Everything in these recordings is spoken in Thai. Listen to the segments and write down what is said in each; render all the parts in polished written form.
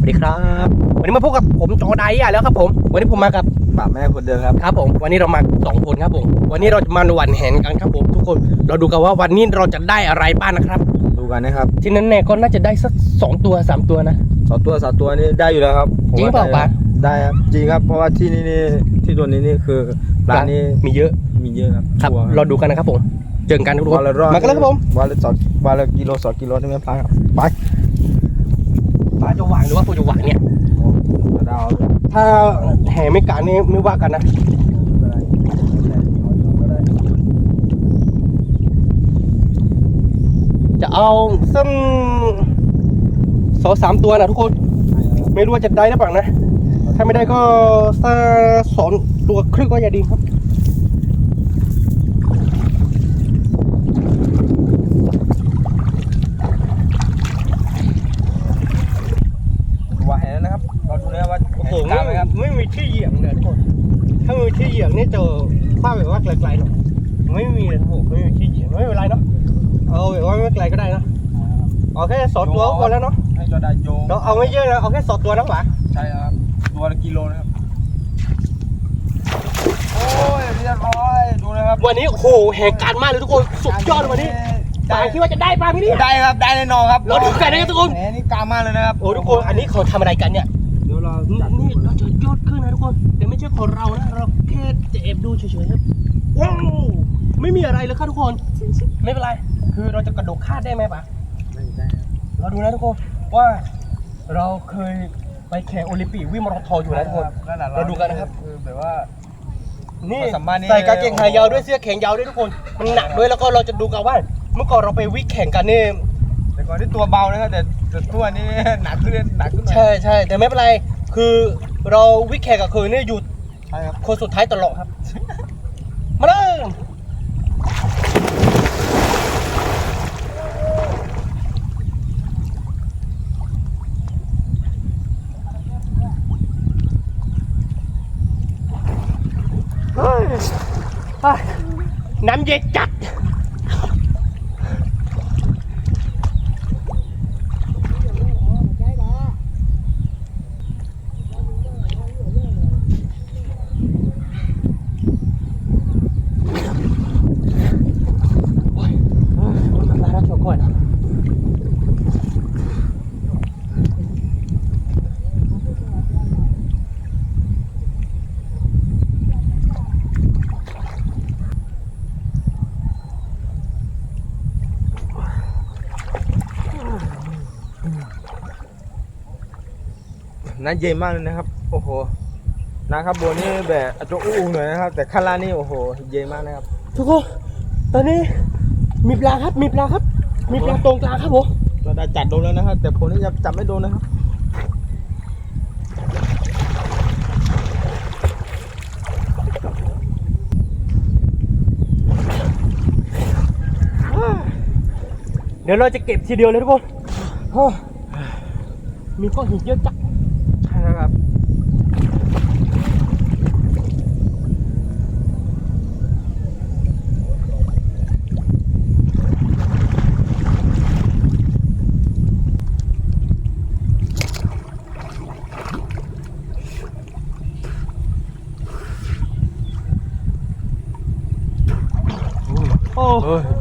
วัสดีครับวันนี้มาพบกับผมจอไดอ่ะแล้วครับผมวันนี้ผมมากับป่าแม่คนเดิมครับครับผมวันนี้เรามา2 คนครับผมวันนี้เราจะมาหว่านแหนกันครับผมทุกคนเราดูกันว่าวันนี้เราจะได้อะไรบ้างนะครับดูกันนะครับ ที่นั้นแน่ก็น่าจะได้สัก2 ตัว 3 ตัวนะ2 ตัวนี่ได้อยู่แล้วครับจริงเปล่าปะได้ครับจริงครับเพราะว่าที่นี่ที่ตัวนี้นี่คือร้านนี้มีเยอะครับครับเราดูกันนะครับผมเจอกันทุกคนมากันแล้วครับผมวันละกิโล2 กิโลได้ไหมปลาครับไปปลาจะหวานหรือว่าปูจะหวานเนี่ยถ้าแห่ไม่การนี่ไม่ว่ากันนะจะเอาสัก2-3 ตัวนะทุกคนไม่รู้ว่าจะได้หรือเปล่านะถ้าไม่ได้ก็สัก2 ตัวครึ่งก็จะดีครับว่าแห่นะครับเราดูนะว่าโอ้โหไม่มีที่เหยียบเลยทุกคนถ้ามีที่เหยียบนี่จะคว้าแบบว่าไกลๆหน่อยไม่มีเลยโอ้โหไม่มีที่เหยียบไม่เป็นไรเนาะเอาแบบว่าไม่ไกลก็ได้นะเอาแค่2 ตัวก็พอแล้วเนาะให้จอได้โยเราเอาไม่เยอะนะเอาแค่2 ตัวนะหวะใช่ครับตัวละกิโลนะครับโอ้ยเรียบร้อยดูนะครับวันนี้โอ้โหแห่การมากเลยทุกคนสุดยอดวันนี้ปลาคิดว่าจะได้ปลาพี่นี่ได้ครับได้แน่นอนครับเราดูกันนะครับทุกคนแหมนี่กล้ามากเลยนะครับโอ้ทุกคนอันนี้เขาทำอะไรกันเนี่ยเดี๋ยวเรานี่เราจะยอดขึ้นนะทุกคนแต่ไม่ใช่ของเรานะเราแค่จะแอบดูเฉยๆครับว้าวไม่มีอะไรเลยครับทุกคนไม่เป็นไรคือเราจะกระโดดคาดได้ไหมปะเราดูนะทุกคนว่าเราเคยไปแข่งโอลิมปิกวิ่งมาราธอนอยู่นะทุกคนเราดูกันนะครับคือแบบว่านี่ใส่กางเกงขายาวด้วยเสื้อแขนยาวด้วยทุกคนมันหนักด้วยแล้วก็เราจะดูกันว่าเมื่อก่อนเราไปวิ่งแข่งกันนี่แต่ก่อนที่ตัวเบานะครับแต่ตัวนี้หนักขึ้นใช่แต่ไม่เป็นไรคือเราวิ่งแข่งกับคนนี่อยู่คนสุดท้ายตลอดครับมาเลยน้ำเย็นจัดน้ำเย็นมากเลยนะครับโอ้โหนะครับบนนี่แบบอาจจะอุ่นหน่อยนะครับแต่ข้างล่างนี่โอ้โหเย็นมากนะครับทุกคนตอนนี้มีปลาครับมีปลาตรงกลางครับผมเราได้จัดโดนแล้วนะครับแต่ผมนี่จะจับไม่โดนนะครับเดี๋ยวเราจะเก็บทีเดียวเลยทุกคนมีก้อนหินเยอะจังใช่ครับ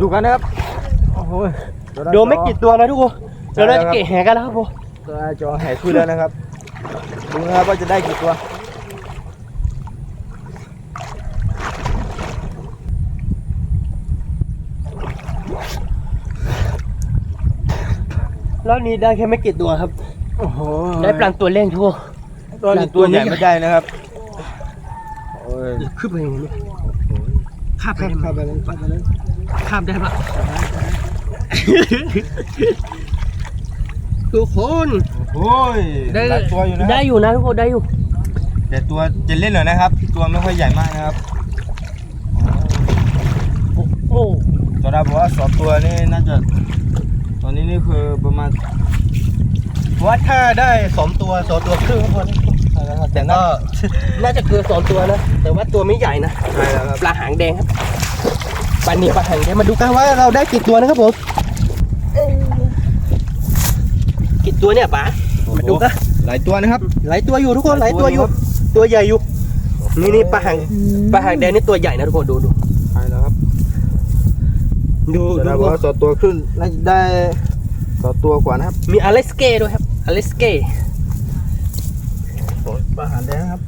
ดูกันนะครับโอ้โหโดนไม่กี่ตัวนะทุกคนเดี๋ยวเราจะเก็บแห่กันแล้วครับผมจอแห่ขึ้นแล้วนะครับดูนะครับว่าจะได้กี่ตัวแล้วนี้ได้แค่ไม่กี่ตัวครับโอ้โหได้ปลาตัวเล่นทุกตัวใหญ่ไม่ได้นะครับขึ้นไปอย่างนี้ข้ามไปได้ปะทุกคนโอ้ยได้ตัวอยู่นะได้อยู่นะทุกคนได้อยู่แต่ตัวจะเล่นหน่อยนะครับตัวไม่ค่อยใหญ่มากนะครับโอ้ตัวเราบอกว่า2 ตัวนี่น่าจะตอนนี้นี่คือประมาณว่าถ้าได้2 ตัวครึ่งทุกคนแต่ก็น่าจะเกิน2 ตัวนะแต่ว่าตัวไม่ใหญ่นะปลาหางแดงครับปลาหนีปลาหางแดงมาดูกันว่าเราได้กี่ตัวนะครับผมกี่ตัวเนี่ยป๋ามาดูกัน หลายตัวนะครับ หลายตัวอยู่ทุกคน ห ห ลา ลาย ยตั ตัว ว อยู่ ครับ ตัวใหญ่อยู่ นี่ปลาหางแดงนี่ตัวใหญ่นะทุกคนดู ใช่แล้วครับ ดู แต่ ดู เราบอกว่า2 ตัวครึ่งน่าจะได้2 ตัวกว่านะครับ มีอเลสเก้ด้วยครับอเลสเก้ โอ้ยปลาหางแดงครับ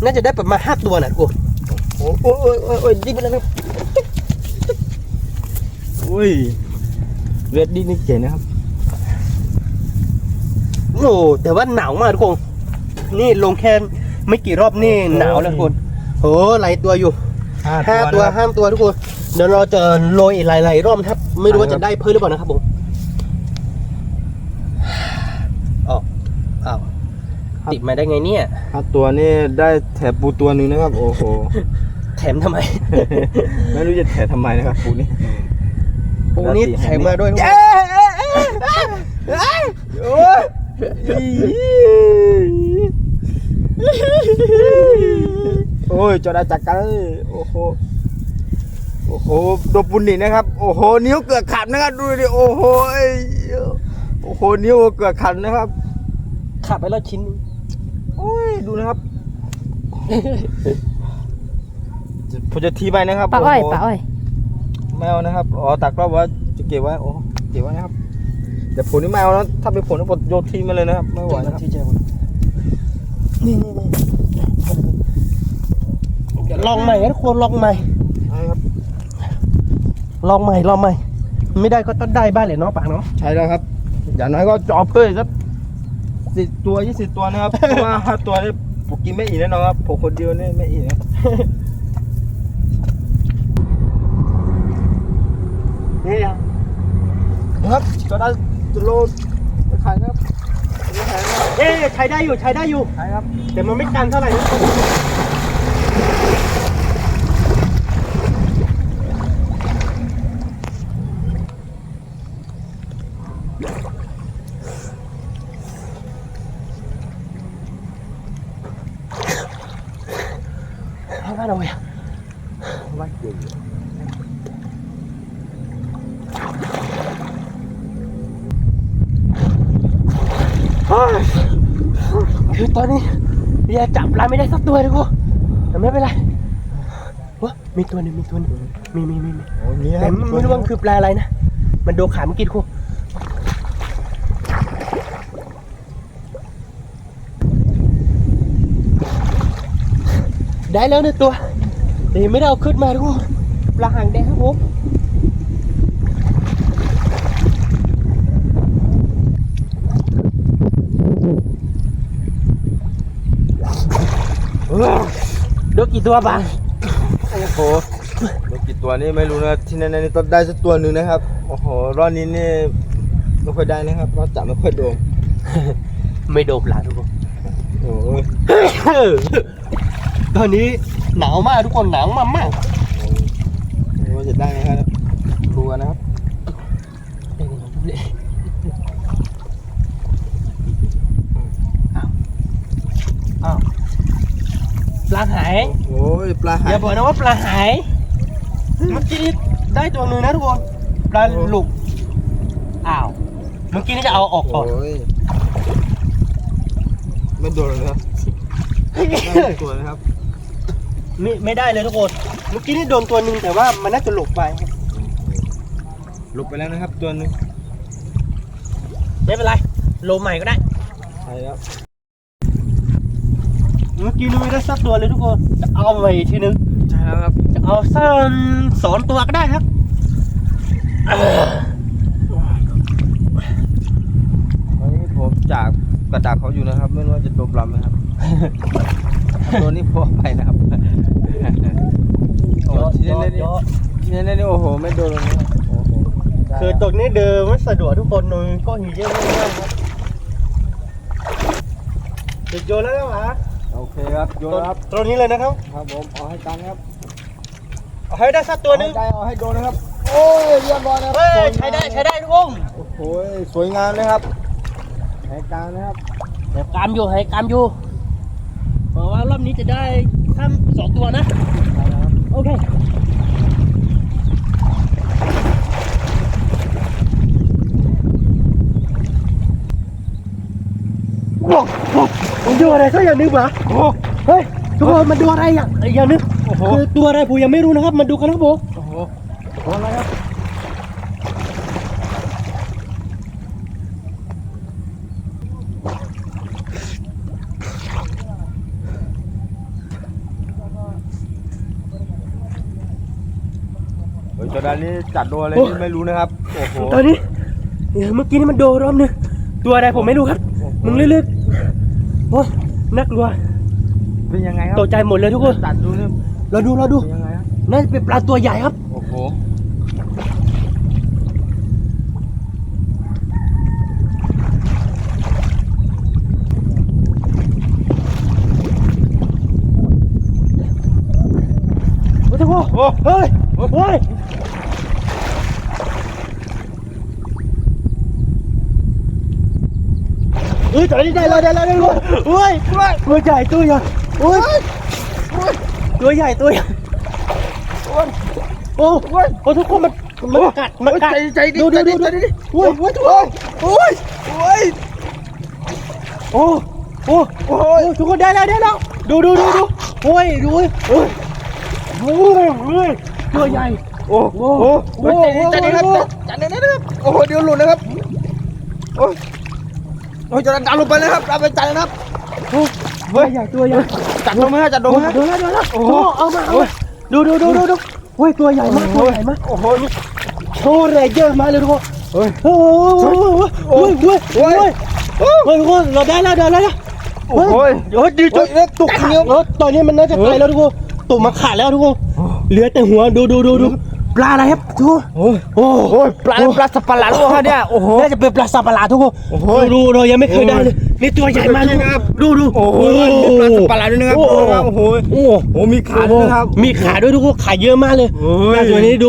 น่าจะได้ประมาณ5 ตัวนะทุกคน โอ้ยดิ้นไปแล้วครับอุ้ยเวดดิ้นนี่เจ๋งนะครับ โอ้แต่ว่าหนาวมากทุกคนนี่ลงแค่ไม่กี่รอบนี่หนาวแล้วทุกคนโอ้หลายตัวอยู่5 ตัว นะครับ 5 ตัวทุกคนเดี๋ยวเราจะโรยอีกหลายๆรอบครับ ไม่รู้ว่าจะได้เพิ่มหรือเปล่านะครับผมอ้าวติดมาได้ไงเนี่ย 5 ตัวนี่ได้แถบปูตัวหนึ่งนะครับ โอ้โห แถมทำไม ไม่รู้จะแถทำไมนะครับปูนี่ ปูนี่แถมมาด้วยทุกคน โอ้ยโอ้ยจอดาจักกันเลยโอ้โหโอ้โหโดนปูนี่นะครับโอ้โหนิ้วเกือบขาดนะครับดูดิโอ้โหโอ้โหนิ้วเกือบขาดนะครับ ขาดไปแล้วชิ้นนึง โอ้ยดูนะครับผมจะทีไปนะครับ ปลาอ้อย โโห ปลาอ้อย ไม่เอานะครับอ๋อตักรอบว่าจะเก็บไว้โอ้เก็บไว้นะครับแต่ผลนี่ไม่เอาแล้วถ้าเป็นผลนี่ผมโยนทิ้งมาเลยนะครับไม่ไหวนะครับ ที่เจอนี่ลองใหม่ทุกคนลองใหม่ ใช่ครับ ลองใหม่ไม่ได้ก็ต้องได้บ้านเลยเนาะปากเนาะ ใช่แล้วครับอย่างน้อยก็จอบเพิ่มสัก10 ตัว 20 ตัวนะครับ เพราะว่า5 ตัวนี่ผมกินไม่อิ่มแน่นอนครับผมคนเดียวนี่ไม่อิ่มครับ นี่ยัง ครับจะได้จะโลไปขายนะครับไปขายนะครับ เอ๊ะใช้ได้อยู่ใช้ได้อยู่ ใช่ครับ แต่มันไม่กันเท่าไหร่นะเอาบ้านเอาไว้ ว่าเก่ง คือตอนนี้ยังจับปลาไม่ได้สักตัวเลยกูแต่ไม่เป็นไรวะมีตัวหนึงมี โอ้มีค แต่ รับ ไม่รู้ว่ามันคือปลาอะไรนะมันโดนขาเมื่อกี้กูได้แล้วเนี่ยตัวแต่ยังไม่ได้เอาขึ้นมาทุกคนปลาหางแดงครับผมโดนกี่ตัวปะ โอ้โหดูกี่ตัวนี่ไม่รู้นะที่แน่ๆนี่ต้องได้สักตัวหนึ่งนะครับโอ้โหรอบนี้นี่ไม่ค่อยได้นะครับเพราะจับไม่ค่อยโดน ไม่โดนปลาทุกคน โอ้ย ตอนนี้หนาวมากทุกคนหนาวมาก ไม่ว่าจะได้ไหมครับดูกันนะครับ อ้าวปลาหาย โอ้ยปลาหา อย่าบอกนะว่าปลาหายเมื่อกี้ได้ตัวหนึ่งนะทุกคนปลาหลุกอ้าวเมื่อกี้นี่จะเอาออกก่อน โอ้ยไม่โดนเลยครับได้ตัวนะครับ ไม่ได้เลยทุกคนเมื่อกี้นี่โดนตัวหนึ่งแต่ว่ามันน่าจะหลบไป หลุดไปแล้วนะครับตัวหนึง ไม่เป็นไรโลใหม่ก็ได้ ใช่ครับ เมื่อกี้นี่ไม่ได้สักตัวเลยทุกคนจะเอาไปอีกทีนึง ใช่แล้วครับ จะเอาสัก2 ตัวก็ได้ครับ ตอนนี้ผมจากกระดักเขาอยู่นะครับ ไม่รู้ว่าจะโดนปลาไหมครับ ตัวนี้พอไปนะครับโอ้ที่แน่ๆนี่ที่แน่ๆนี่โอ้โหไม่โดนเลยนะครับโอ้โห คือตรงนี้เดินไม่สะดวกทุกคนนึงก็หิวเยอะมากครับเด็กโยนแล้วนะหมา โอเคครับโยนครับ ตรงนี้เลยนะครับ ครับผมเอาให้ตังครับ เอาให้ได้สักตัวหนึง เอาให้โดนนะครับโอ้ยเยี่ยมบอลนะครับ เฮ้ยใช้ได้ทุกคน โอ้โหสวยงามเลยครับให้ตังนะครับ เดี๋ยวกามอยู่ให้กามอยู่เพราะว่ารอบนี้จะได้ข้าม2 ตัวนะ ใช่แล้วครับ โอเค ผมดูอะไรสักอย่างนึงปะเฮ้ยทุกคนมันดูอะไรอย่างนึงคือตัวอะไรผมยังไม่รู้นะครับมันดูกันครับผม โอ้โหอะไรครับจอร์แดนนี่จัดโดนอะไรนี่ไม่รู้นะครับโอ้โห ตอนนี้เมื่อกี้นี่มันโดนรอบนึงตัวอะไรผมไม่รู้ครับมึงเลือกโอ้น่ากลัว เป็นยังไงครับ ตกใจหมดเลยทุกคน จัดดูเนี่ย เราดู เป็นยังไงครับ น่าจะเป็นปลาตัวใหญ่ครับ โอ้โห โอ้ทุกคนเฮ้ยตอนนี้ได้แล้วโอ้ยตัวใหญ่ตัวใหญ่โอ้ยตัวใหญ่โอ้ทุกคนมันกัดดูโอ้ยทุกคนโอ้ทุกคนได้แล้วดูโอ้ยตัวใหญ่โอ้จัดเลยครับจัดเลยนะครับโอ้โหเดี๋ยวหลุดนะครับโอ้ยจะดันลงไปเลยครับดันไปจัดเลยนะครับ ตัวใหญ่จัดลงไหมครับจัดลงไหมครับ ดูแล้วโอ้เอามาดูโอ้ยตัวใหญ่มากโอ้โหโชว์แรงเยอะมากเลยทุกคนโอ้ยทุกคนเราได้แล้วโอ้ยดีจุดตุกเนี้ยตอนนี้มันน่าจะตายแล้วทุกคนตุกมาขาดแล้วทุกคนเหลือแต่หัวดูปลาอะไรครับทุกคนโอ้ยปลาสับปะหลัดวะเนี่ยโอ้โหน่าจะเป็นปลาสับปะหลาดทุกคนดูเรายังไม่เคยได้เลยนี่ตัวใหญ่มากนะครับดูโอ้โหปลาสับปะหลัดด้วยนะครับโอ้โหมีขาด้วยครับมีขาด้วยทุกคนขาเยอะมากเลยตัวนี้ดู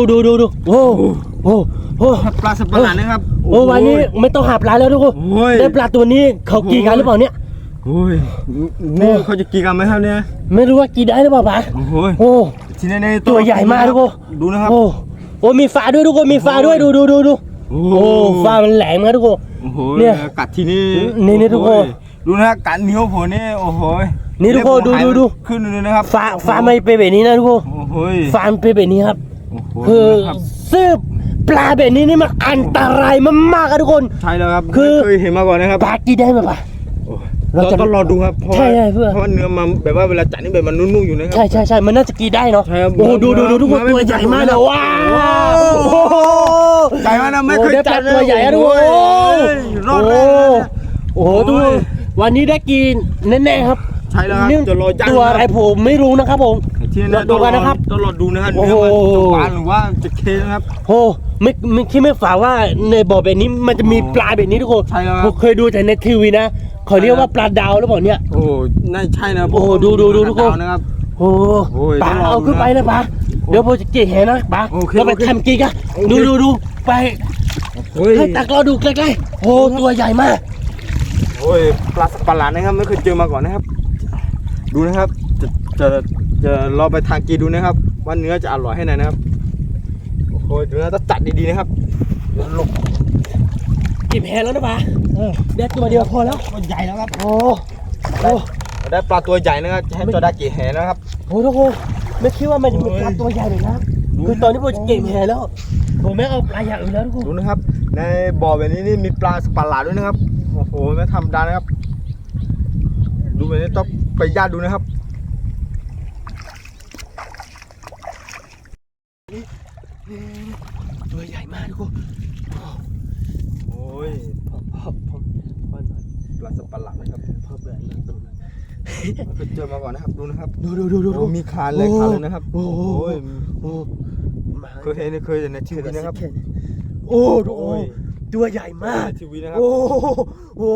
โอ้ปลาสับปะหลัดนะครับโอ้วันนี้ไม่ต้องหาปลาแล้วทุกคนได้ปลาตัวนี้เขากี่กันหรือเปล่าเนี่ยโอ้ยนี่เขาจะกี่กันไหมครับเนี่ยไม่รู้ว่ากี่ได้หรือเปล่าป๋าโอ้ทีนี้ตัวใหญ่มากทุกคนดูนะครับโอ้มีฟ้าด้วยทุกคนมีฟ้าด้วยดูโอ้ฟ้ามันแหลมมากทุกคนเนี่ยกัดทีนี้ทุกคนดูนะกัดนิ้วผมนี่โอ้โหนี่ทุกคนดูขึ้นเลยนะครับฟ้าไม่เป็นแบบนี้นะทุกคนฟ้าเป็นแบบนี้ครับคือซื้อปลาแบบนี้นี่มันอันตรายมากๆครับทุกคนใช่แล้วครับคือเคยเห็นมาก่อนนะครับปลากี่ได้ไหมป๋าเราจะต้องรอดูครับเพราะว่าเนื้อมันแบบว่าเวลาจัดนี่แบบมันนุ่มๆอยู่นะครับใช่มันน่าจะกินได้เนาะโอ้ดูทุกคนตัวใหญ่มากเลยว้าวใหญ่มากนะไม่เคยจัดตัวใหญ่ทุกคนโอ้โหดูวันนี้ได้กินแน่ๆครับใช่แล้วครับจะรอจัดตัวอะไรผมไม่รู้นะครับผมดูกันนะครับต้องรอดูนะครับเนื้อมันจะหวานหรือว่าจะเค็มนะครับโอ้ไม่คิดไม่ฝันว่าในบ่อแบบนี้มันจะมีปลาแบบนี้ทุกคนผมเคยดูแต่ในทีวีนะเขาเรียกว่าปลาดาวหรือเปล่าเนี่ยโอ้น่าใช่นะโอ้ดูทุกคนนะครับโอ้ปลาเอาขึ้นไปนะปลาเดี๋ยวผมจะเกี่ยแหนะปลาเราไปทำกินกันดูไปให้ตักเราดูใกล้ๆโอ้ตัวใหญ่มากโอ้ยปลาสับปะหลาดนะครับไม่เคยเจอมาก่อนนะครับดูนะครับจะรอไปทางกีดูนะครับว่าเนื้อจะอร่อยให้ไหนนะครับโอ้ยเนื้อต้องจัดดีๆนะครับหลบกินแหแล้วนะปลาได้ตัวเดียวพอแล้วตัวใหญ่แล้วครับโอ้ได้ปลาตัวใหญ่นะครับให้จอได้กี่แหนะครับโอ้ทุกคนไม่คิดว่ามันจะมีปลาตัวใหญ่เลยนะคือตอนนี้ผมจะเก็บแหแล้วผมไม่เอาปลาอย่างอื่นแล้วทุกคนดูนะครับในบ่อแบบนี้นี่มีปลาสับปะหลาดด้วยนะครับโอ้โหไม่ธรรมดานะครับดูแบบนี้ต้องไปญาติดูนะครับตัวใหญ่มากทุกคนโอ้ยพ่อหน่อยปลาสับปะหลาดนะครับพ่อเบื่อมันตัวนั้นเคยเจอมาก่อนนะครับดูนะครับดูมีคานเลยนะครับโอ้เคยเห็นในทีวีนะครับโอ้ตัวใหญ่มากทีวีนะครับโอ้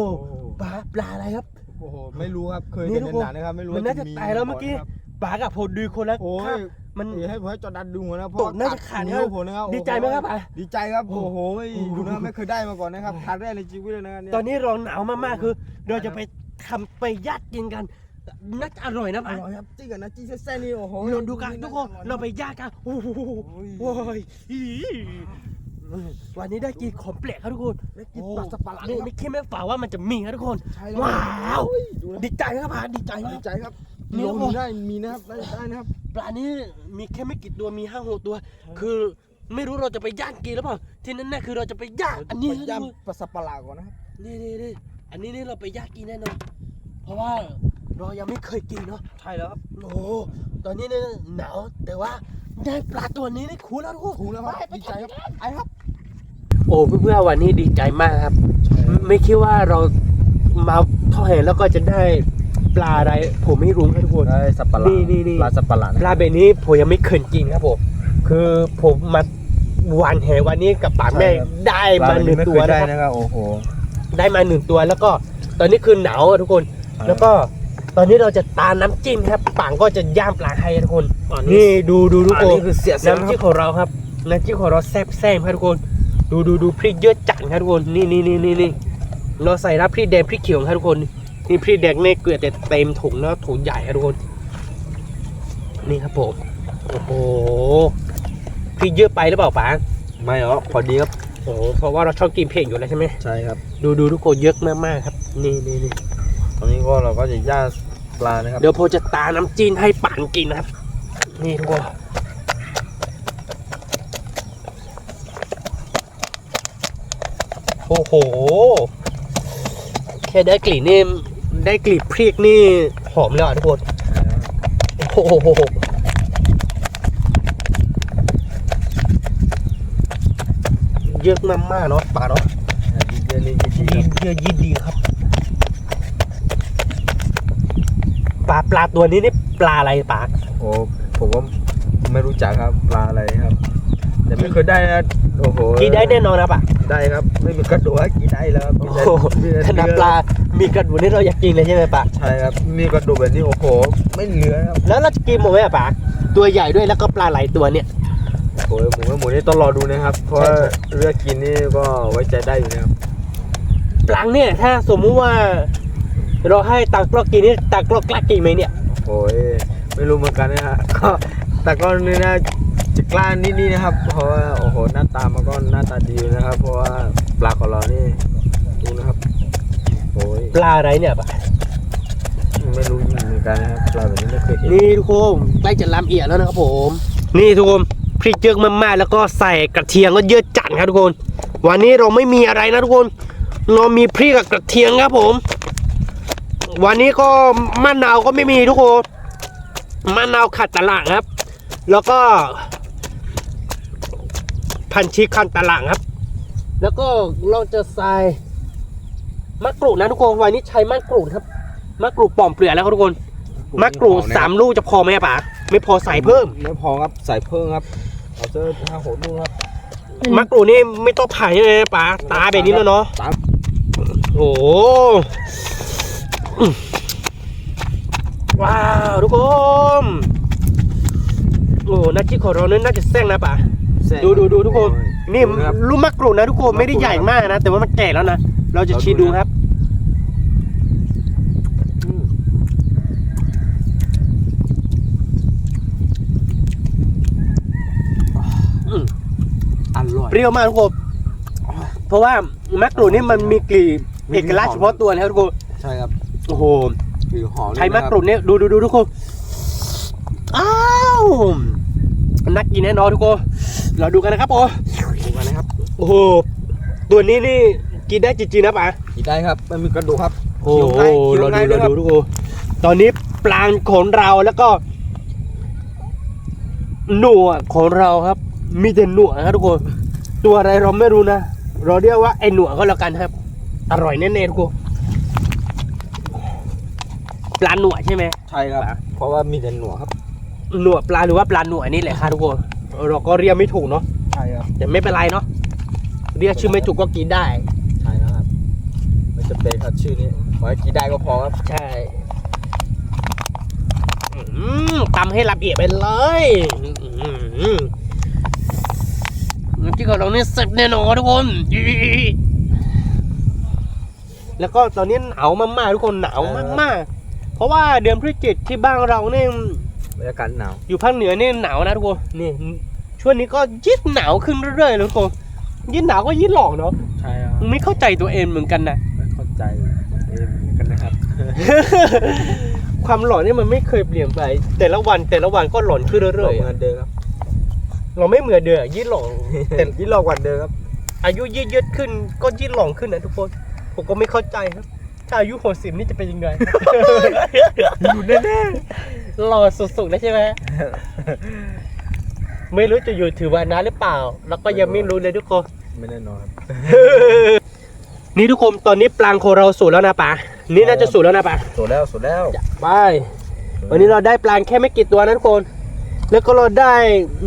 ปลาอะไรครับโอ้โหไม่รู้ครับเคยเห็นในหนังนะครับไม่รู้มันน่าจะตายแล้วเมื่อกี้ปลากับผมดูคนละมันให้ผมให้จอดันดูนะเพราะน่าจะขาดเนี่ยผมนะครับดีใจไหมครับดีใจครับโอ้โหดูนะไม่เคยได้มาก่อนนะครับครั้งแรกในชีวิตเลยนะตอนนี้เราหนาวมากๆคือเราจะไปทำไปยัดกินกันน่าจะอร่อยนะอร่อยครับจี้กันนะจี้แซ่ๆนี่โอ้โหเราดูกันทุกคนเราไปย่างกันโอ้โห วันนี้ได้กินของแปลกครับทุกคน ได้กินปลาสับปะหลาด นี่ไม่คิดไม่ฝันว่ามันจะมีครับทุกคน ใช่แล้ว ว้าว ดูนะ ดีใจครับพาดีใจมา ดี ก ใจครับ นี่ ล ครับ ง ผม ได้มีนะครับได้นะครับ ปลานี้มีแค่ไม่กี่ตัวมี5-6ตัว คือไม่รู้เราจะไปย่างกินหรือเปล่าที่นั่นแน่คือเราจะไปย่างอันนี้ ไป นะ ย่ำปลาสับปะหลาดก่อนนะครับ นี่อันนี้เราไปย่างกินแน่นอนเพราะว่าเรายังไม่เคยกินเนาะ ใช่แล้วครับ โอ้โหตอนนี้เนี่ยหนาวแต่ว่าได้ปลาตัวนี้นี่คุ้นแล้วทุกคน ถูกแล้วครับ ไป ดีใจครับไอ้ครับ โอ้เพื่อนๆวันนี้ดีใจมากครับ ไม่คิดว่าเรามาทอดแห่แล้วก็จะได้ปลาอะไรผมไม่รู้ครับทุกคน ได้สับปะหลาด นี่ ปลาสับปะหลาด ปลาแบบนี้ผมยังไม่เคยกินครับผมคือผมมาวันแห่วันนี้กับปากแม่ได้มาหนึ่งตัวนะครับ นะครับโอ้โห ได้มาหนึ่งตัวแล้วก็ตอนนี้คือหนาวอะทุกคน ใช่ แล้วก็ตอนนี้เราจะตาน้ำจิ้มครับปังก็จะย่างปลาให้ทุกคน อัน นี่ ดูทุก อัน คน นี้คือเสีย น้ำจิ้มของเราครับน้ำจิ้มของเราแซ่บๆครับทุกคนดูพริกเยอะจัดครับทุกคนนี่เราใส่รับพริกแดงพริกเขียวครับทุกคนนี่พริกแดงเนี่ยเกลือแต่เต็มถุงแล้วถุงใหญ่ครับทุกคนนี่ครับผมโอ้โหพริกเยอะไปหรือเปล่าป๋า ไม่หรอกพอดีครับ โอ้โหเพราะว่าเราชอบกินเผ็ดอยู่แล้วใช่ไหม ใช่ครับ ดูทุกคนเยอะมากๆครับนี่ ตอนนี้ก็เราก็จะย่างปลานะครับ เดี๋ยวผมจะตาน้ำจิ้มให้ป่านกินนะครับนี่ทุกคนโอ้โหแค่ได้กลิ่นนี่ได้กลิ่นพริกนี่หอมแล้วอ่ะทุกคนโอ้โหเยอะมากๆเนาะป่าเนาะ เย็นๆนี่ ยินเยอะยินดีครับปลาตัวนี้นี่ปลาอะไรป่า โอ้ผมก็ไม่รู้จักครับปลาอะไรครับ แต่ไม่เคยได้นะโอ้โห กินได้แน่นอนนะป่ะ ได้ครับไม่มีกระดูกให้กินได้แล้วครับ โอ้โหขนาดปลา มีกระดูกนี่เราอยากกินเลยใช่ไหมป่ะ ใช่ครับมีกระดูกแบบนี้โอ้โหไม่เหลือครับ แล้วเราจะกินหมดไหมอ่ะป่ะตัวใหญ่ด้วยแล้วก็ปลาหลายตัวเนี่ย โอ้ยหมูนี่ต้องรอดูนะครับ เพราะว่า ใช่ เลือกกินนี่ก็ไว้ใจได้อยู่นะครับ ปลาเนี่ยถ้าสมมุติว่า เราให้ตากล้องกินนี่ตากล้องกล้ากินไหมเนี่ย โอ้ยไม่รู้เหมือนกันนะฮะก็แต่ก็นี่นะจะกล้านิดๆนะครับ เพราะว่าโอ้โหหน้าตามันก็หน้าตาดีอยู่นะครับ เพราะว่าปลาของเรานี่ดูนะครับโอ้ย ปลาอะไรเนี่ยป่ะ ไม่รู้เหมือนกันนะครับปลาแบบนี้ไม่เคยเห็น นี่ทุกคนใกล้จะลำเอียดแล้วนะครับผมนี่ทุกคนพริกเยอะมากๆแล้วก็ใส่กระเทียมก็เยอะจัดครับทุกคนวันนี้เราไม่มีอะไรนะทุกคนเรามีพริกกับกระเทียมครับผมวันนี้ก็มะนาวก็ไม่มีทุกคนมะนาวขัดตลาดครับ แล้วก็พันชีขัดตลาดครับ แล้วก็เราจะใส่มะกรูดนะทุกคนวันนี้ใช้มะกรูดครับมะกรูดปอกเปลือกแล้วครับทุกคนมะกรูด3 ลูกจะพอไหมป๋าไม่พอใส่เพิ่ม ไม่พอครับใส่เพิ่มครับเอาเจอ5-6 ลูกครับ มะกรูดนี่ไม่ต้องผ่าใช่ไหมป๋าตาแบบนี้แล้วเนาะ ตาม โอ้โหว้าวทุกคนโอ้น้ำจิ้มของเราเนี่ยน่าจะแซ่งนะป๋าดูทุกคนนี่ลูกมะกรูดนะทุกคนไม่ได้ใหญ่มากนะแต่ว่ามันแก่แล้วนะเราจะชิมดูครับอร่อย เปรี้ยวมากทุกคนเพราะว่ามะกรูดนี่มันมีกลิ่นเอกลักษณ์เฉพาะตัวนะครับทุกคน ใช่ครับ โอ้โห คือหอม ใช้มะกรูดเนี่ยดูทุกคนอ้าวนักกินแน่นอนทุกคนเราดูกันนะครับผม ดูกันนะครับ โอ้โหตัวนี้นี่กินได้จริงๆนะป๋า กินได้ครับไม่มีกระดูกครับ โอ้โห เคี้ยว เรา ง่าย ดู ด้วยครับ ทุกคนตอนนี้ปลาของเราแล้วก็หนวดของเราครับ มีแต่หนวดนะครับทุกคนตัวอะไรเราไม่รู้นะเราเรียกว่าไอ้หนวดก็แล้วกันครับ อร่อยแน่ๆทุกคนปลาหนวดใช่ไหม ใช่ครับ เพราะว่ามีแต่หนวดครับ หนวดปลาหรือว่าปลาหนวดนี่แหละค่ะทุกคนเราก็เรียกไม่ถูกเนาะ ใช่ครับ แต่ไม่เป็นไรเนาะเรียกชื่อไม่ถูกก็กินได้ ใช่แล้วครับไม่จะเป็นครับชื่อนี้ขอให้กินได้ก็พอครับ ใช่ตำให้ละเอียดไปเลยน้ำจิ้มของเราเนี่ยเสร็จแน่นอนทุกคนแล้วก็ตอนนี้หนาวมากๆทุกคนหนาวมากๆเพราะว่าเดือนพฤศจิกที่บ้านเราเนี่ย บรรยากาศหนาว อยู่ภาคเหนือนี่หนาวนะทุกคนนี่ช่วงนี้ก็ยิ่งหนาวขึ้นเรื่อยๆเลยทุกคน ยิ่งหนาวก็ยิ่งหลอกเนาะ ใช่ครับ ไม่เข้าใจตัวเองเหมือนกันนะ ไม่เข้าใจเองเหมือนกันนะครับ ความหลอนนี่มันไม่เคยเปลี่ยนไป แต่ละวันก็หลอนขึ้นเรื่อย เหมือนเดิมครับ ๆเราไม่เหมือนเดิมยิ่งหลอน แต่ที่เรากว่าเดิมครับ อายุยิ่งยืดขึ้นก็ยิ่งหลอนขึ้นนะทุกคนผมก็ไม่เข้าใจครับถ้าอายุ60นี่จะเป็นยังไง อยู่แน่ หล่อสุดๆนะใช่ไหม ไม่รู้จะอยู่ถือวันนั้นหรือเปล่า แล้วก็ยังไม่รู้เลยทุกคน ๆไม่แน่นอนครับ นี่ทุกคนตอนนี้ปลางของเราสุดแล้วนะป๋านี่น่าจะสุดแล้วนะป๋า สุดแล้วสุดแล้ว ไปวันนี้เราได้ปลาแค่ไม่กี่ตัวนะทุกคน แล้วก็เราได้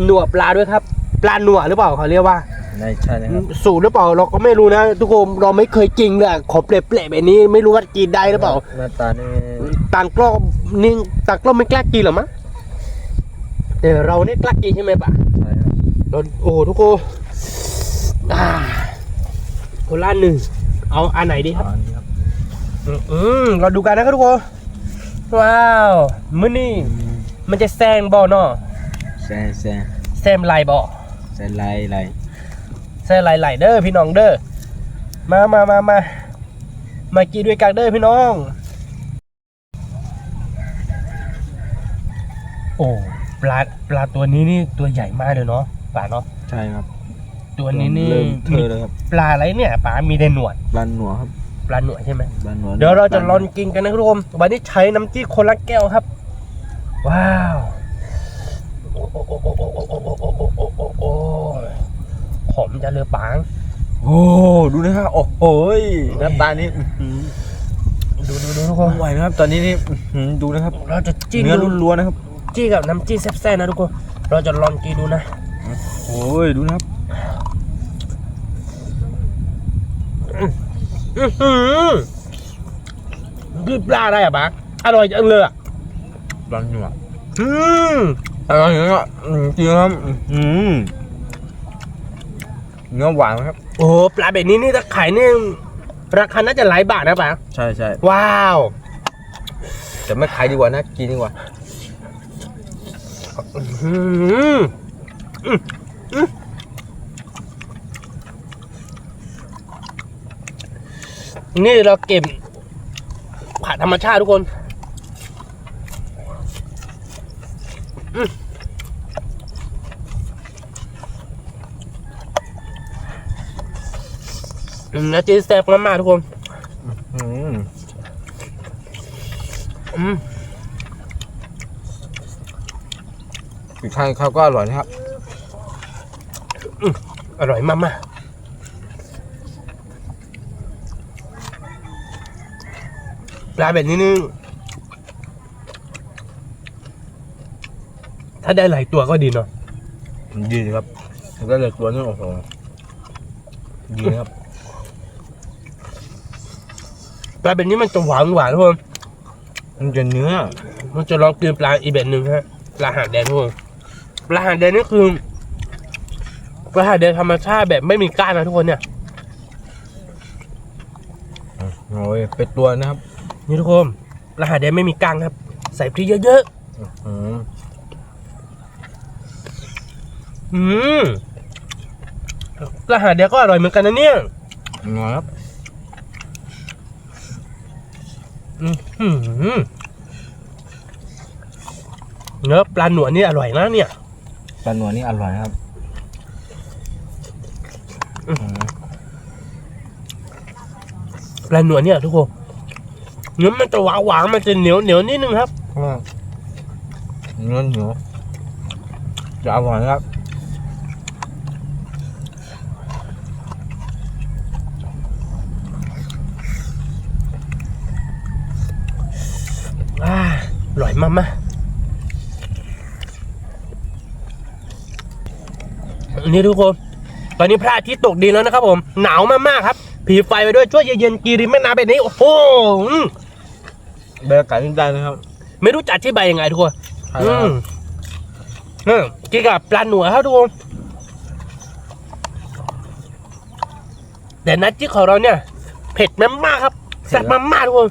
หนวดปลาด้วยครับ ปลาหนวดหรือเปล่าเขาเรียกว่า ใช่นะครับ สูตรหรือเปล่าเราก็ไม่รู้นะทุกคนเราไม่เคยกินเลยขอเปลๆแบบนี้ไม่รู้ว่ากินได้หรือเปล่า หน้าตานี่ ต่างกล้องนิ่งต่างกล้องไม่กล้ากินหรอมั้งแต่เราเนี่ยกล้ากินใช่ไหมป๋า ใช่ครับ เราโอ้ทุกคนคนละหนึ่งเอาอันไหนดีครับ อันนี้ครับ เราดูกันนะครับทุกคนว้าวมื้อนี้มันจะแซงบ่อเนาะ แซ่ แซมลายบ่อ แซ่ไล่ แซมลายเด้อพี่น้องเด้อมากินด้วยกันเด้อพี่น้องโอ้ปลาตัวนี้นี่ตัวใหญ่มากเลยเนาะป๋าเนาะ ใช่ครับ ตัวนี้นี่ เริ่มเธอเลยครับ ปลาอะไรเนี่ยป๋ามีแต่หนวด ปลาหนัวครับ ปลาหนวดใช่ไหม ปลาหนัว เดี๋ยวเราจะลองกินกันนะครับทุกคนวันนี้ใช้น้ำจิ้มคนละแก้วครับ ว้าวหอมจะเลยปัง โอ้ดูนะครับโอ้โหหน้าตานี่ ดูทุกคน ไหวนะครับตอนนี้นี่ดูนะครับ เราจะจิ้ม เนื้อล้วนๆนะครับ จิ้มกับน้ำจิ้มแซ่บๆนะทุกคนเราจะลองกินดูนะ โอ้ยดูนะครับ คือปลาอะไรอ่ะบ้าอร่อยจังเลยอ่ะ ปลาหนัว อืม อร่อยจริงครับจริงครับเนื้อหวานครับ โอ้ปลาแบบนี้นี่ถ้าขายนี่ราคาน่าจะหลายบาทนะป๋า ใช่ใช่ ว้าว แต่ไม่ขายดีกว่านะกินดีกว่า นี่เราเก็บผักธรรมชาติทุกคนนะจีแซ่บมากๆทุกคนอีกครั้งครับก็อร่อยนะครับ อร่อยมากๆปลาแบบนี้นี่ถ้าได้หลายตัวก็ดีเนาะ ดีครับแล้วก็เลยตัวนี้โอ้โหดีนะครับ ปลาแบบนี้มันจะหวานทุกคน มันจะเนื้อ มันจะลองกินปลาอีกแบบหนึ่งฮะปลาหางแดงทุกคนปลาหางแดงนี่คือปลาหางแดงธรรมชาติแบบไม่มีก้างนะทุกคนเนี่ย โอ้ยเป็นตัวนะครับ นี่ทุกคนปลาหางแดงไม่มีก้างครับ ใส่พริกเยอะๆปลาหางแดงก็อร่อยเหมือนกันนะเนี่ย งอครับ เนื้อปลาหนวดนี่อร่อยนะเนี่ย ปลาหนัวนี่อร่อยครับ ปลาหนวดเนี่ยทุกคนเนื้อมันจะหวานมันจะเหนียวนิดนึงครับ เนื้อเหนียวจะอร่อยครับ อร่อยมากๆนี่ทุกคนตอนนี้พระอาทิตย์ตกดินแล้วนะครับผมหนาวมากๆครับผีไฟไปด้วยช่วยเย็นๆกีริมแม่น้ำแบบนี้โอ้โห บรรยากาศนี่ได้นะครับ ไม่รู้จะอธิบายยังไงทุกคนกินกับปลาหนวดครับทุกคนแต่นัดจิ้ของเราเนี่ยเผ็ดมากๆครับแซ่บมากๆทุกคน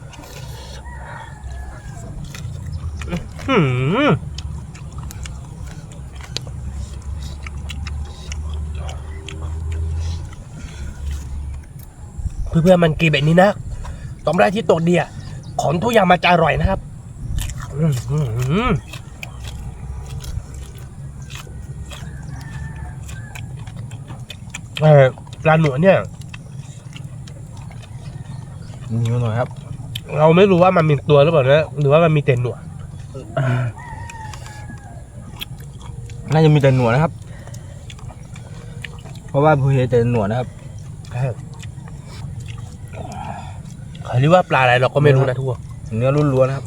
เพื่อนๆมันกินแบบนี้นะตอมแรกที่โตดเดียของทุกอย่างมันจะอร่อยนะครับปลาหนวดเนี่ย นี่หน่อยครับ เราไม่รู้ว่ามันมีตัวหรือเปล่านะหรือว่ามันมีแต่หนวด น่าจะมีแต่หนวดนะครับ เพราะว่าผู้เห็นแต่หนวดนะครับ เขาเรียกว่าปลาอะไรเราก็ไม่รู้นะทุกคน เนื้อล้วนๆนะครับ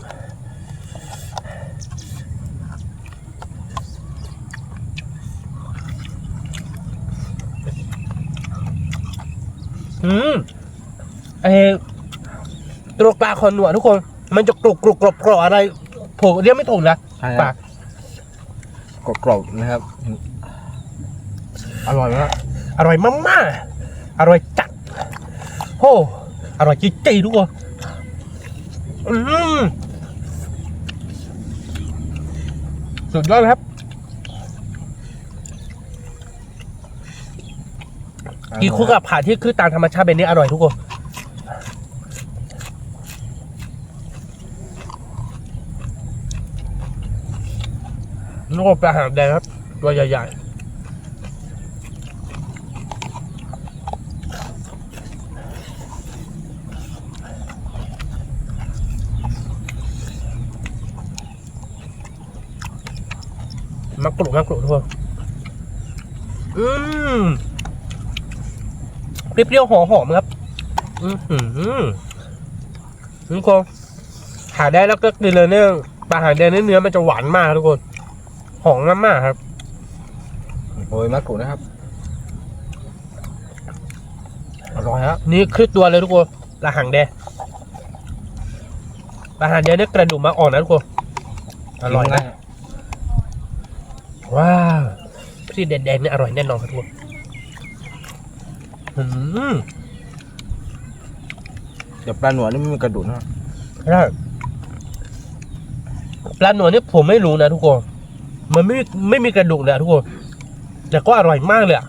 ตัวปลาคอหนวดทุกคนมันจะกรุบกรุบกรอบกรอบอะไรผมเรียกไม่ถูกนะ ใช่ค ป รั ลา บกรอบๆนะครับ อร่อยมาก อร่อยมากๆอร่อยจัดโอ้อร่อยจี๊ดๆทุกคนสุดยอดครับกินคู่กับผักที่คือตามธรรมชาติแบบนี้อร่อยทุกคนนี่ก็ปลาหางแดงครับตัวใหญ่ๆมักกรุบทุกคนเปรี้ยวๆหอมๆครับทุกคนหาได้แล้วก็กินเลยเนี่ยปลาหางแดงเนื้อมันจะหวานมากทุกคนหอมมากครับ โอ้ยมะกรูดนะครับ อร่อยครับนี่คือตัวเลยทุกคนปลาหางแดงปลาหางแดงเนี่ยกระดูกมาอ่อนนะทุกคนอร่อยนะว้าวที่แดงๆเนี่ยอร่อยแน่นอนครับทุกคนเดี๋ยวปลาหนวดนี่ไม่มีกระดูกนะครับ ใช่ปลาหนวดเนี่ยผมไม่รู้นะทุกคนมันไม่มีกระดูกเลยทุกคนแต่ก็อร่อยมากเลยอะ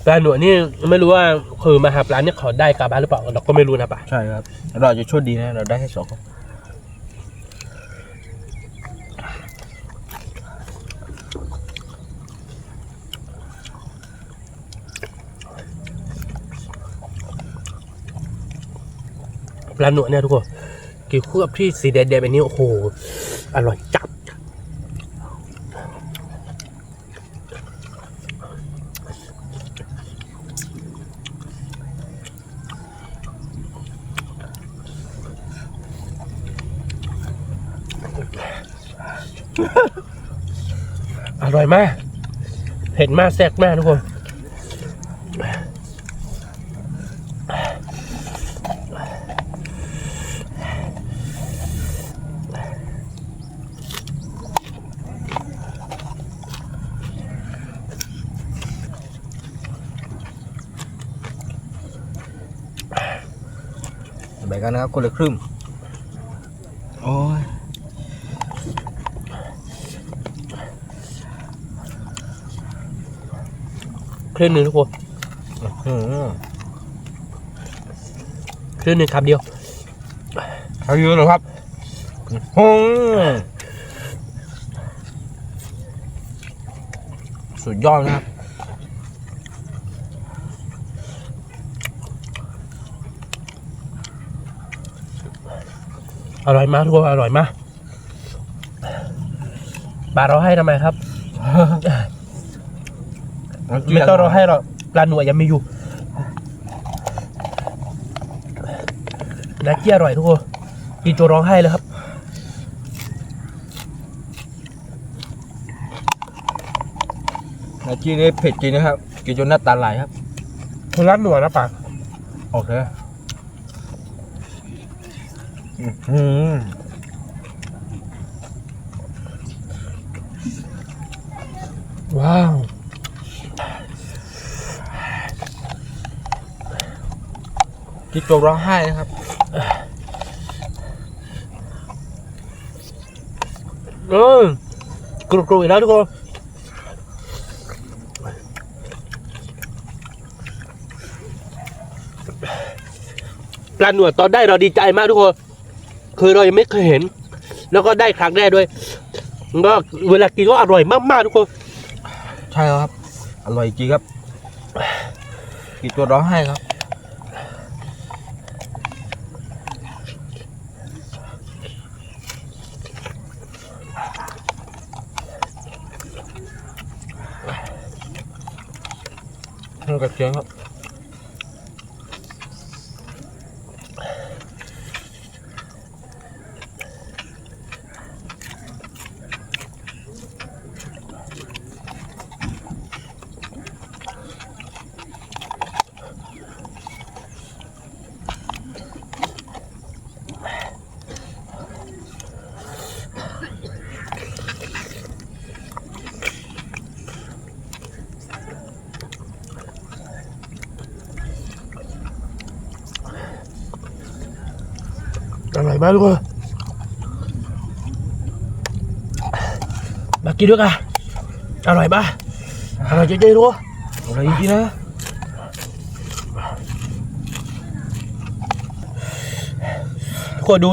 ปลาหนวดนี่ไม่รู้ว่าคือมาหาปลาเนี่ยเขาได้กลับบ้านหรือเปล่าเราก็ไม่รู้นะป่ะ ใช่ครับ เราจะโชคดีนะ เราได้แค่2ครับ ปลาหนวดเนี่ยทุกคนกินคู่กับที่สีแดงๆแบบนี้โอ้โหอร่อยจัดอร่อยมากเผ็ดมากแซ่บมากทุกคนแบ่งกันนะครับคนละครึ่ง โอ้ย ครึ่งหนึ่งทุกคนครึ่งหนึ่งคำเดียว เอาอยู่เหรอครับสุดยอดนะครับ อร่อยมากทุกคนอร่อยมากปลาเราให้ทำไมครับ ไม่ต้องเราให้หรอกปลาหนวดยังมีอยู่นักเกี้ยอร่อยทุกคนกินตัวร้องไห้เลยครับ นาจีนี่เผ็ดจริงนะครับ กินจนหน้าตาไหลครับ คนรักหนวดนะป่ะ โอเค ว้าว กิ๊กตัวร้องไห้นะครับ กรุบๆอีกแล้วทุกคนปลาหนวดตอนได้เราดีใจมากทุกคนคือเรายังไม่เคยเห็น แล้วก็ได้ครั้งแรกด้วยก็เวลากินก็อร่อยมากๆทุกคน ใช่ครับอร่อยจริงครับกิ๊กตัวร้องไห้ครับกระเทียมครับอร่อยมากทุกคนมากินด้วยกันอร่อยปะอร่อยจริงๆทุกคน อร่อยจริงๆนะ ทุกคนดู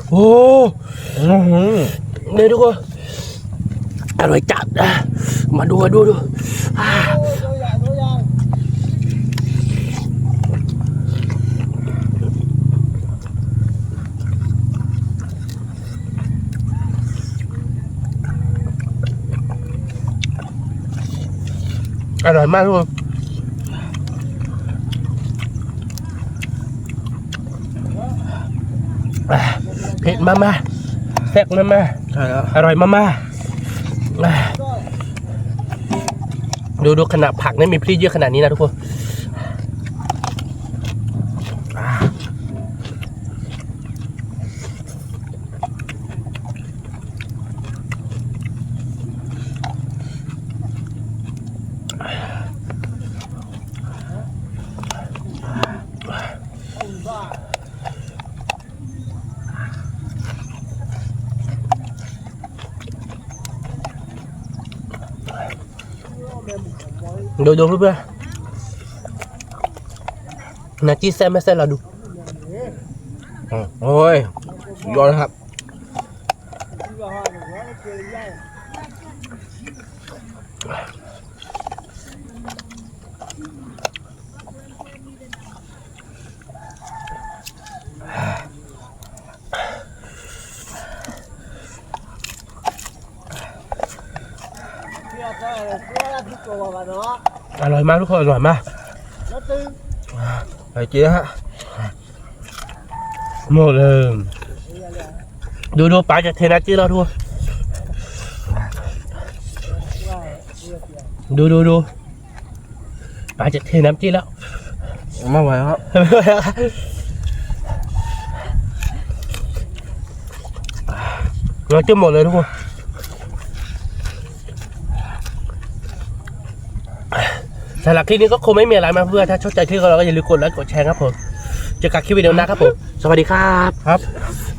โอ้เนี่ยทุกคนอร่อยจัดนะมาดูอ่าอร่อยมากทุกคนเผ็ดมากแซ่บมาก ใช่แล้ว อร่อยมากดูขนาดผักนี่มีพริกเยอะขนาดนี้นะทุกคนดูเพื่อนๆนาจีแซ่บไม่แซ่บเราดู โอ้ยสุดยอดนะครับอร่อยมากทุกคนอร่อยมาก อร่อยจริงนะฮะ หมดเลยดูปลาจากเทนาจิเราดูปลาจากเทน้ำจีแล้ว ไม่ไหวครับ เราจะหมดเลยทุกคนสำหรับคลิปนี้ก็คงไม่มีอะไรมากเพื่อนถ้าชอบใจคลิปของเราก็อย่าลืมกดไลค์กดแชร์ครับผมเจอกันคลิปวิดีโอหน้าครับผมสวัสดีครับ